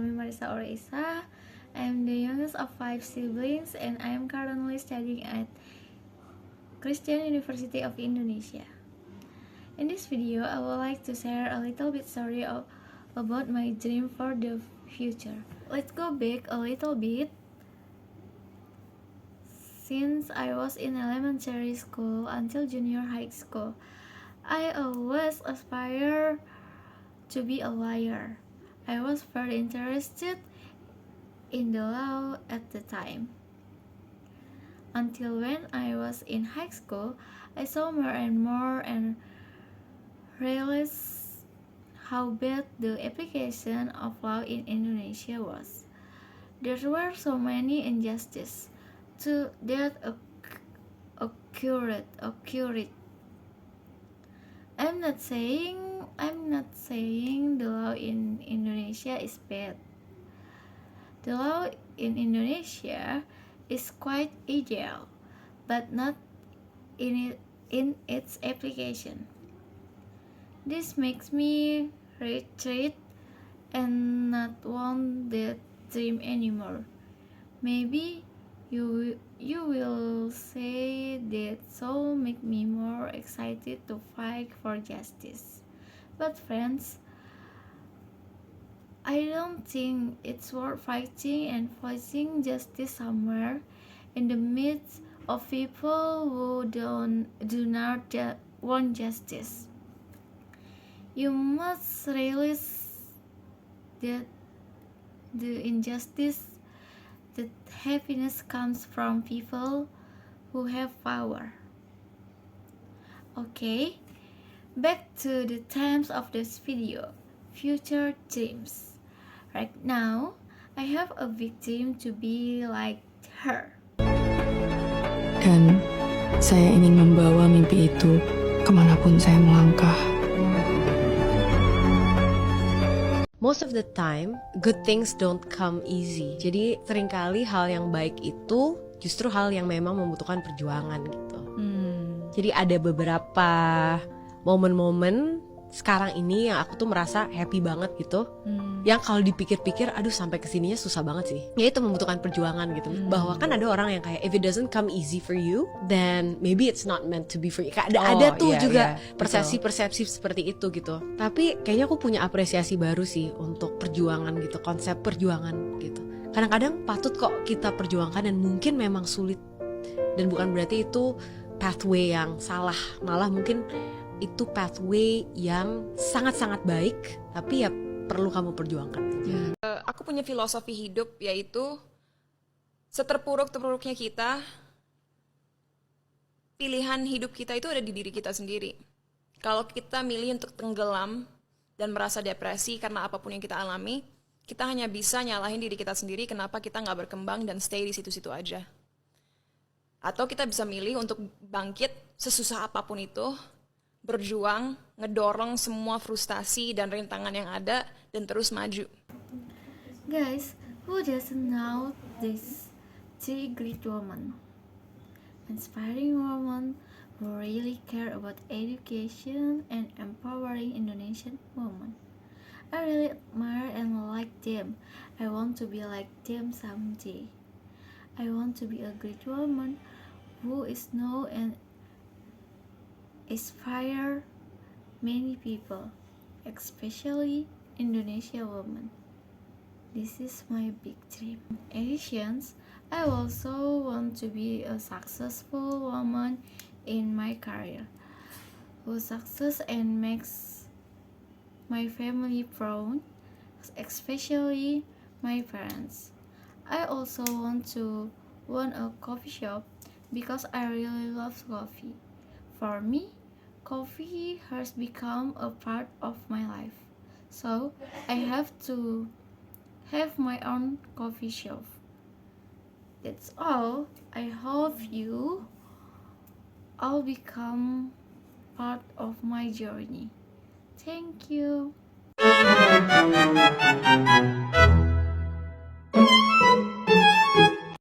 call me Marisa Oreisa. I am the youngest of 5 siblings and I am currently studying at Christian University of Indonesia. In this video, I would like to share a little bit story about my dream for the future. Let's go back a little bit. Since I was in elementary school until junior high school, I always aspired to be a lawyer. I was very interested in the law at the time. Until when I was in high school, I saw more and realized how bad the application of law in Indonesia was. There were so many injustices that occurred. I'm not saying the law in Indonesia is bad. The law in Indonesia is quite ideal, but not in its application. This makes me retreat and not want that dream anymore. Maybe you will say that so make me more excited to fight for justice. But friends, I don't think it's worth fighting and forcing justice somewhere in the midst of people who do not want justice. You must realize that the injustice, that happiness comes from people who have power. Okay, back to the themes of this video, future dreams. Right now, I have a big dream to be like her. Dan saya ingin membawa mimpi itu kemanapun saya melangkah. Most of the time, good things don't come easy. Jadi seringkali hal yang baik itu justru hal yang memang membutuhkan perjuangan gitu. Jadi ada beberapa momen-momen sekarang ini yang aku tuh merasa happy banget gitu. Yang kalau dipikir-pikir, aduh sampai kesininya susah banget sih. Ya itu membutuhkan perjuangan gitu. Bahwa kan ada orang yang kayak if it doesn't come easy for you, then maybe it's not meant to be for you. Ada tuh juga persepsi seperti itu gitu. Tapi kayaknya aku punya apresiasi baru sih untuk perjuangan gitu, konsep perjuangan gitu. Kadang-kadang patut kok kita perjuangkan dan mungkin memang sulit. Dan bukan berarti itu pathway yang salah, malah mungkin itu pathway yang sangat-sangat baik, tapi ya perlu kamu perjuangkan aja. Aku punya filosofi hidup, yaitu seterpuruk-terpuruknya kita, pilihan hidup kita itu ada di diri kita sendiri. Kalau kita milih untuk tenggelam dan merasa depresi karena apapun yang kita alami, kita hanya bisa nyalahin diri kita sendiri kenapa kita nggak berkembang dan stay di situ-situ aja. Atau kita bisa milih untuk bangkit sesusah apapun itu, berjuang, ngedorong semua frustasi dan rintangan yang ada, dan terus maju. Guys, who doesn't know these 3 great women? Inspiring women who really care about education and empowering Indonesian women. I really admire and like them. I want to be like them someday. I want to be a great woman who is known and inspire many people, especially Indonesian women. This is my big dream. In addition, I also want to be a successful woman in my career, who success and makes my family proud, especially my parents. I also want to own a coffee shop because I really love coffee. For me, coffee has become a part of my life, so I have to have my own coffee shop. That's all. I hope you all become part of my journey. Thank you.